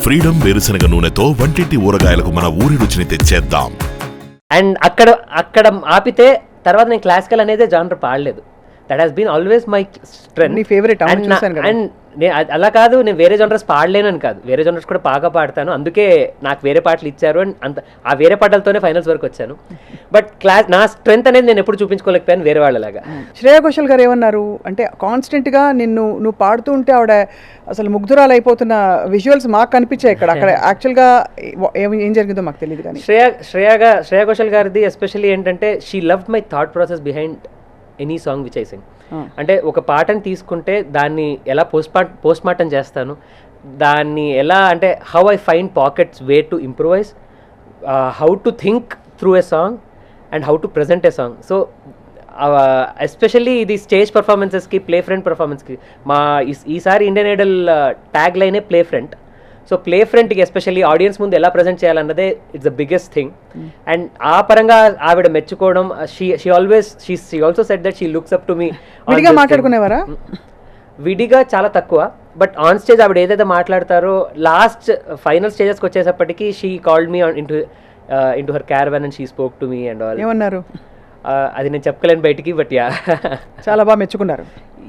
Freedom వేరుశనగ నూనెతో వంటింటి ఊరగాయలకు మన ఊరి రుచిని తెచ్చేద్దాం. అండ్ అక్కడ ఆపితే తర్వాత నేను క్లాసికల్ అనేది జానర్ పాడలేదు. That has been always my strength. నీ ఫేవరెట్. అండ్ అలా కాదు, నేను వేరే జనరస్ పాడలేనని కాదు, వేరే జనరస్ కూడా బాగా పాడతాను. అందుకే నాకు వేరే పాటలు ఇచ్చారు అండ్ అంత ఆ వేరే పాటలతోనే ఫైనల్స్ వరకు వచ్చాను. బట్ నా స్ట్రెంత్ అనేది నేను ఎప్పుడు చూపించుకోలేకపోయాను వేరే వాళ్ళలాగా. శ్రేయా ఘోషల్ గారు ఏమన్నారు అంటే, కాన్స్టెంట్గా నువ్వు పాడుతూ ఉంటే ఆవిడ అసలు ముగ్ధురాలు అయిపోతున్న విజువల్స్ మాకు కనిపించాయి ఇక్కడ. అక్కడ యాక్చువల్గా ఏం జరిగిందో మాకు తెలియదు. కానీ శ్రేయా ఘోషల్ గారిది ఎస్పెషల్లీ ఏంటంటే, she loved my thought process behind any song which I sing. అంటే ఒక పాటని తీసుకుంటే దాన్ని ఎలా పోస్ట్ మార్టం చేస్తాను, దాన్ని ఎలా అంటే how I find pockets way to improvise, how to think through a song and how to present a song. So especially ఇది స్టేజ్ పర్ఫార్మెన్సెస్కి, ప్లే ఫ్రంట్ పర్ఫార్మెన్స్కి ఈసారి ఇండియన్ ఐడల్ ట్యాగ్ లైనే ప్లే ఫ్రంట్. సో ప్లే ఫ్రంట్కి especially audience ముందు ఎలా present చేయాలన్నదే it's the biggest thing. And ఆ పరంగా ఆవిడ మెచ్చుకోవడం, she also said that she looks up to me. విడిగా మాట్లాడుకునేవారా? విడిగా చాలా తక్కువ, బట్ ఆన్ స్టేజ్ ఆవిడ ఏదైతే మాట్లాడతారో లాస్ట్ ఫైనల్ స్టేజెస్కి వచ్చేసప్పటికి she called me into her caravan and she spoke to me and all. ఏమన్నారు అది నేను చెప్పలేను బయటికి, బట్ యా చాలా బాగా మెచ్చుకున్నారు.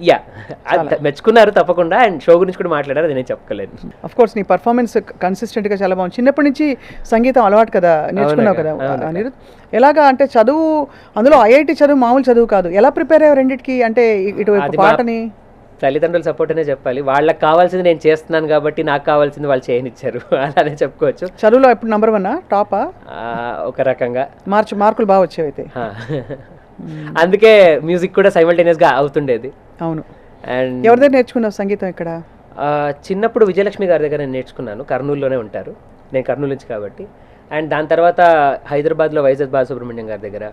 యా మెచ్చుకున్నారు తప్పకుండా. అండ్ షో గురించి కూడా మాట్లాడారు, అది నేను చెప్పలేను. అఫ్ కోర్స్ నీ పర్ఫార్మెన్స్ కన్సిస్టెంట్గా చాలా బాగుంది. చిన్నప్పటి నుంచి సంగీతం అలవాటు కదా, నేర్చుకున్నావు కదా అనిరుద్. ఎలాగా అంటే చదువు, అందులో ఐఐటి చదువు మామూలు చదువు కాదు, ఎలా ప్రిపేర్ అయ్యావు రెండింటికి? అంటే ఇటువైపు పాటని తల్లిదండ్రుల సపోర్ట్ అనే చెప్పాలి. వాళ్ళకి కావాల్సింది నేను చేస్తున్నాను కాబట్టి నాకు కావాల్సింది వాళ్ళు చేయనిచ్చారు, అలానే చెప్పుకోవచ్చు. చదువులో ఎప్పుడు నంబర్ 1 టాపా? ఒక రకంగా మార్కులు బాగా వచ్చేవి అయితే. అందుకే మ్యూజిక్ కూడా సైమల్టేనియస్గా అవుతుండేది. అవును. అండ్ ఎవరి దగ్గర నేర్చుకున్నావు సంగీతం ఇక్కడ? చిన్నప్పుడు విజయలక్ష్మి గారి దగ్గర నేను నేర్చుకున్నాను. కర్నూలులోనే ఉంటారు, నేను కర్నూలు నుంచి కాబట్టి. అండ్ దాని తర్వాత హైదరాబాద్లో వైజాగ్ బాలసుబ్రహ్మణ్యం గారి దగ్గర,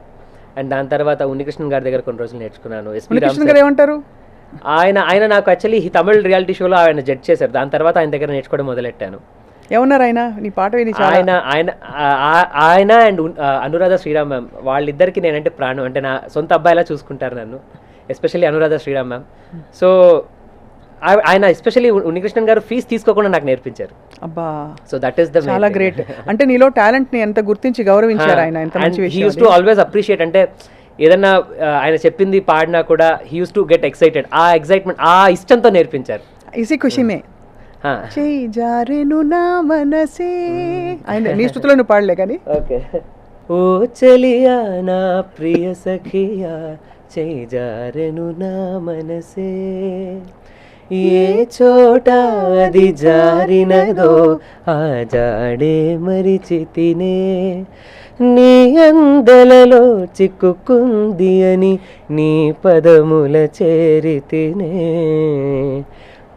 అండ్ దాని తర్వాత ఉన్నికృష్ణన్ గారి దగ్గర కొన్ని రోజులు నేర్చుకున్నాను. ఉన్నికృష్ణన్ గారు ఏమంటారు? ఆయన నాకు యాక్చువల్లీ తమిళ్ రియాలిటీ షోలో ఆయన జడ్జ్ చేశారు. దాని తర్వాత ఆయన దగ్గర నేర్చుకోవడం మొదలెట్టాను. ఏమన్నారు ఆయన? నీ పాట విని ఆయన అండ్ అనురాధ శ్రీరామ్ మ్యామ్, వాళ్ళిద్దరికి నేనంటే ప్రాణం. అంటే నా సొంత అబ్బాయిలా చూసుకుంటారు నన్ను, especially Anuradha Sriram ma'am. So ఆయన ఎస్పెషల్లీ ఉన్నికృష్ణన్ గారు ఫీజు తీసుకోకుండా నాకు నేర్పించారు. అబ్బా, సో దట్ ఈస్ ద చాలా గ్రేట్. అంటే నీలో టాలెంట్ ని ఎంత గుర్తించి గౌరవించారు ఆయన, ఎంత మంచి విషయం. He use to always appreciate. అంటే ఏదన్నా ఆయన చెప్పింది పాడినా కూడా he use to get excited. ఆ ఎక్సైట్మెంట్, ఆ ఇష్టంతో నేర్పించారు. ఇసి ఖుషిమే చేయి జారెను నా మనసే. ఆయన నీ స్థుతిలో నువ్వు పాడలే కానీ. ఓకే. ఓ చలియా నా ప్రియ సఖియా చేయి జారెను నా మనసే, ఏ చోట అది జారినదో ఆ జాడే మరిచితినే, నీ అందలలో చిక్కుకుంది అని నీ పదముల చేరితినే,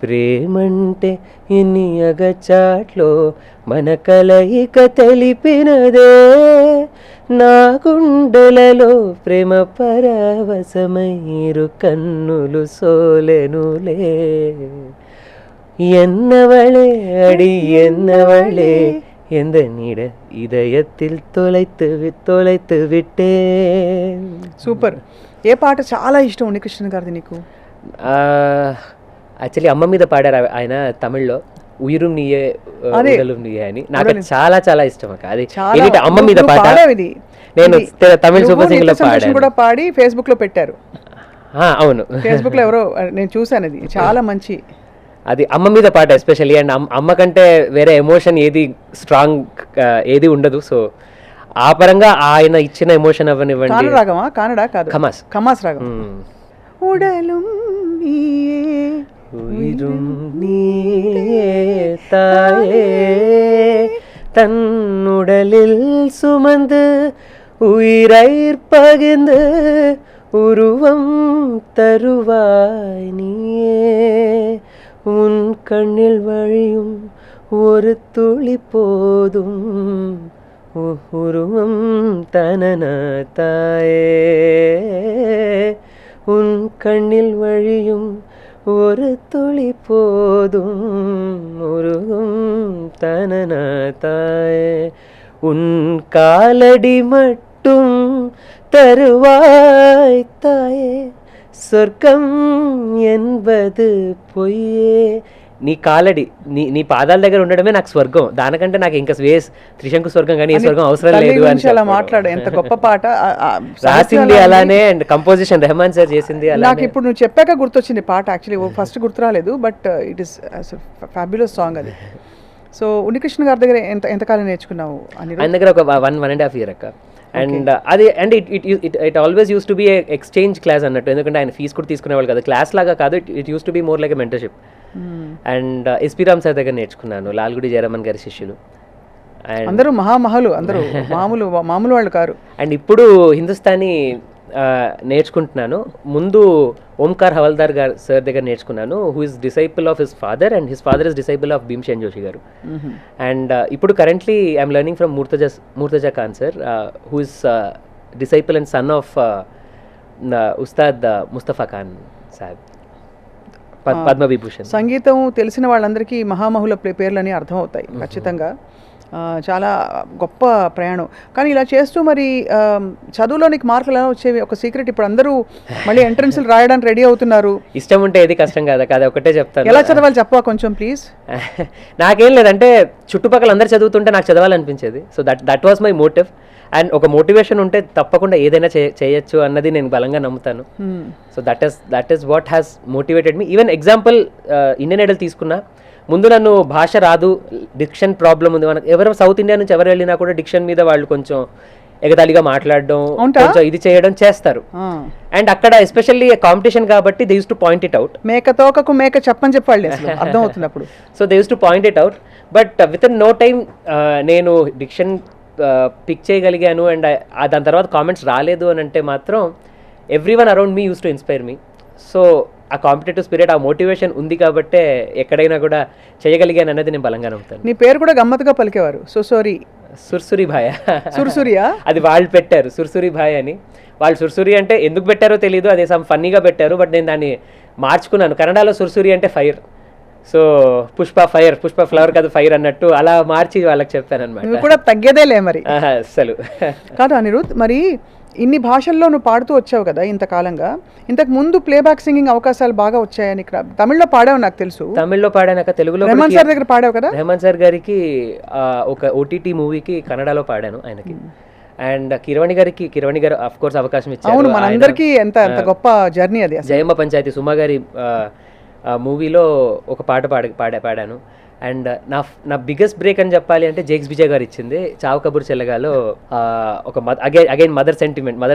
ప్రేమంటే ఎన్ని అగచాట్లో మన కలయిక తెలిపినదే, నా గుండెలలో ప్రేమ పరవశమైరు కన్నులు సోలెనులే, ఎన్నవళే అడి ఎన్నవళే எந்த நீட இதயத்தில் தொலைத்து విట్టే. సూపర్. ఏ పాట చాలా ఇష్టం ఉన్నికృష్ణన్ గారిది నీకు? యాక్చువల్లీ అమ్మ మీద పాడారు ఆయన తమిళ్లో, ఉయిరుం నీయే ఉడలుం నీయే అని. నాకు చాలా చాలా ఇష్టం అక్క అది. అమ్మ మీద పాట నేను తమిళ సూపర్ సింగర్ లో పాడాను కూడా, పాడి ఫేస్బుక్ లో పెట్టారు. అవును, ఫేస్బుక్ లో ఎవరో నేను చూసాను. అది చాలా మంచి, అది అమ్మ మీద పాట ఎస్పెషల్లీ. అండ్ అమ్మ కంటే వేరే ఎమోషన్ ఏది స్ట్రాంగ్ ఏది ఉండదు. సో ఆ పరంగా ఆయన ఇచ్చిన ఎమోషన్ అవనివ్వండి. రాగమా? కానడా కాదు, కమాస్ రాగం. ఉడలుం నీయే உயிரும் நீயே தாயே, தன்னுடலில் சுமந்து உயிரைப் பகிர்ந்து உருவம் தருவாய் நீயே, உன் கண்ணில் வழியும் ஒரு துளி போதும் உருவம் தனன தாயே, உன் கண்ணில் வழியும் ஒரு துளி போதும் உருகும் தனன தாயே, உன் காலடி மட்டும் தருவாய் தாயே, சொர்க்கம் என்பது பொய்யே నీ కాలడి నీ పాదాల దగ్గర ఉండడమే నాకు స్వర్గం, దానికంటే నాకు ఇంకా త్రిశంకు స్వర్గం కానీ ఈ స్వర్గం అవసరం తల్లి లేదు గురించి అలా అని మాట్లాడు, ఎంత గొప్ప పాట. రాసింది అలానే అండ్ కంపోజిషన్ రెహమాన్ సార్ చేసింది నాకు అలానే. ఇప్పుడు నువ్వు చెప్పాక గుర్తొచ్చింది పాట, యాక్చువల్లీ ఫస్ట్ గుర్తు రాలేదు, but it is fabulous song అది. సో ఉన్నికృష్ణ గారి దగ్గర ఎంతకాలం నేర్చుకున్నావు అని? ఆయన దగ్గర ఒక 1.5 years అక్క. అండ్ అది and it always use to be exchange class అన్నట్టు, ఎందుకంటే ఆయన ఫీజు కూడా తీసుకునేవాళ్ళు కదా, క్లాస్ లాగా కాదు, it use to be more like a mentorship. And SP Ram sir దగ్గర నేర్చుకున్నాను, లాల్గుడి జయరామన్ గారి శిష్యులు. అండ్ అందరూ మహామహులు, అందరూ మామూలు వాళ్ళు కారు. అండ్ ఇప్పుడు హిందుస్థానీ నేర్చుకుంటున్నాను. ముందు ఓంకార్ హవల్దార్ గారు సార్ దగ్గర నేర్చుకున్నాను, who is disciple of his father and his father is disciple of Bhimsen Joshi garu. And ఇప్పుడు currently I'm learning from Murtaza Khan sir, who is disciple and son of Ustad Mustafa Khan Sahab, Padma Vibhushan. సంగీతం తెలిసిన వాళ్ళందరికీ మహామహుల పేర్లని అర్థమవుతాయి ఖచ్చితంగా. చాలా గొప్ప ప్రయాణం. కానీ ఇలా చేస్తూ మరి చదువులో నీకు మార్కులు ఎలా వచ్చేవి? ఒక సీక్రెట్, ఇప్పుడు అందరూ మళ్ళీ ఎంట్రన్స్లు రాయడానికి రెడీ అవుతున్నారు. ఇష్టం ఉంటే ఏది కష్టం కదా, కదా ఒకటే చెప్తాను. ఎలా చదవాలి చెప్పవా కొంచెం ప్లీజ్? నాకేం లేదంటే చుట్టుపక్కల అందరు చదువుతుంటే నాకు చదవాలనిపించేది. So that was my motive. And ఒక మోటివేషన్ ఉంటే తప్పకుండా ఏదైనా చేయొచ్చు అన్నది నేను బలంగా నమ్ముతాను. So that is what has motivated me. Even example Indian Idol తీసుకున్నా, ముందు నన్ను భాష రాదు, డిక్షన్ ప్రాబ్లం ఉంది, మనకు ఎవరు సౌత్ ఇండియా నుంచి ఎవరు వెళ్ళినా కూడా డిక్షన్ మీద వాళ్ళు కొంచెం ఎగతాళిగా మాట్లాడడం, కొంచెం ఇది చేయడం చేస్తారు. అండ్ అక్కడ ఎస్పెషల్లీ కాంపిటీషన్ కాబట్టి they use to point it out. మేక తోకకు మేక చెప్పని చెప్పాలి, అర్థం అవుతుంది అప్పుడు. So they use to point it out, but within no time నేను డిక్షన్ పిక్ చేయగలిగాను. అండ్ దాని తర్వాత కామెంట్స్ రాలేదు అని అంటే మాత్రం everyone around me use to inspire me. So ఆ కాంపిటేటివ్ స్పిరిట్, ఆ మోటివేషన్ ఉంది కాబట్టే ఎక్కడైనా కూడా చేయగలిగాను అనేది నేను బలంగా నమ్ముతాను. నీ పేరు కూడా గమ్మత్తుగా పలికేవారు, సుర్సురి భాయ్. సుర్సురియా? అది వాళ్ళు పెట్టారు, సుర్సురి భాయ్ అని. వాళ్ళు సుర్సురి అంటే ఎందుకు పెట్టారో తెలియదు, అదే సమ్ ఫన్నీగా పెట్టారు, బట్ నేను దాన్ని మార్చుకున్నాను. కన్నడలో సుర్సురి అంటే fire, so Pushpa fire, Pushpa flower కాదు ఫైర్ అన్నట్టు అలా మార్చి వాళ్ళకి చెప్పాను అనమాట. నువ్వు కూడా తగ్గేదేలే మరి. అసలు కాదు అనిరుద్, మరి ఇన్ని భాషల్లో నువ్వు పాడుతూ వచ్చావు కదా ఇంతకాలంగా, ఇంతకు ముందు ప్లేబ్యాక్ సింగింగ్ అవకాశాలు బాగా వచ్చాయని. తమిళ్లో పాడావు నాకు తెలుసు. తమిళ్లో పాడాక తెలుగులో రెహమాన్ సార్ దగ్గర పాడావు కదా? రెహమాన్ సార్ గారికి ఒక OTT మూవీకి కన్నడలో పాడాను ఆయనకి. అండ్ కిరవాణి గారు ఆఫ్ కోర్స్ అవకాశం ఇచ్చారు. అవును, మనందరికీ ఎంత గొప్ప జర్నీ అది. జయమ్మ పంచాయతీ సుమా గారి మూవీలో ఒక పాట పాడాను. అండ్ నా బిగ్గెస్ట్ బ్రేక్ అని చెప్పాలి అంటే జేక్స్ విజయ్ గారు ఇచ్చింది చావు కబూర్ చెల్లగాలో ఒక అగైన్ మదర్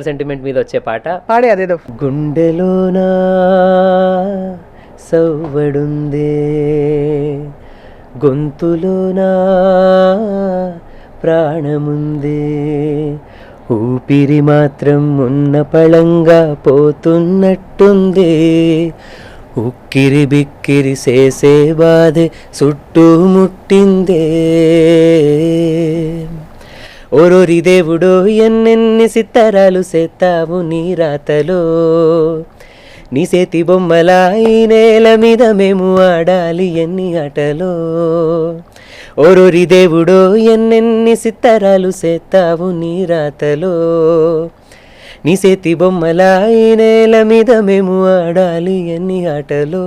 సెంటిమెంట్ మీద వచ్చే పాట పాడే. అదేదో గుండెలోనా సవ్వడుందే, గొంతులోనా ప్రాణముందే, ఊపిరి మాత్రం ఉన్న పళంగా పోతున్నట్టుందే, ఉక్కిరి బిక్కిరి చేసే బాధే చుట్టుముట్టిందే, ఓరోరి దేవుడో ఎన్నెన్ని సిత్తరాలు సేతావు నీ రాతలో, నీ చేతి బొమ్మలా ఈ నేల మీద మేము ఆడాలి ఎన్ని ఆటలో, ఓరోరి దేవుడో ఎన్నెన్ని సిత్తరాలు సేతావు నీ రాతలో, నీ చేతి బొమ్మలా ఈ నేల మీద మేము ఆడాలి ఎన్ని ఆటలో.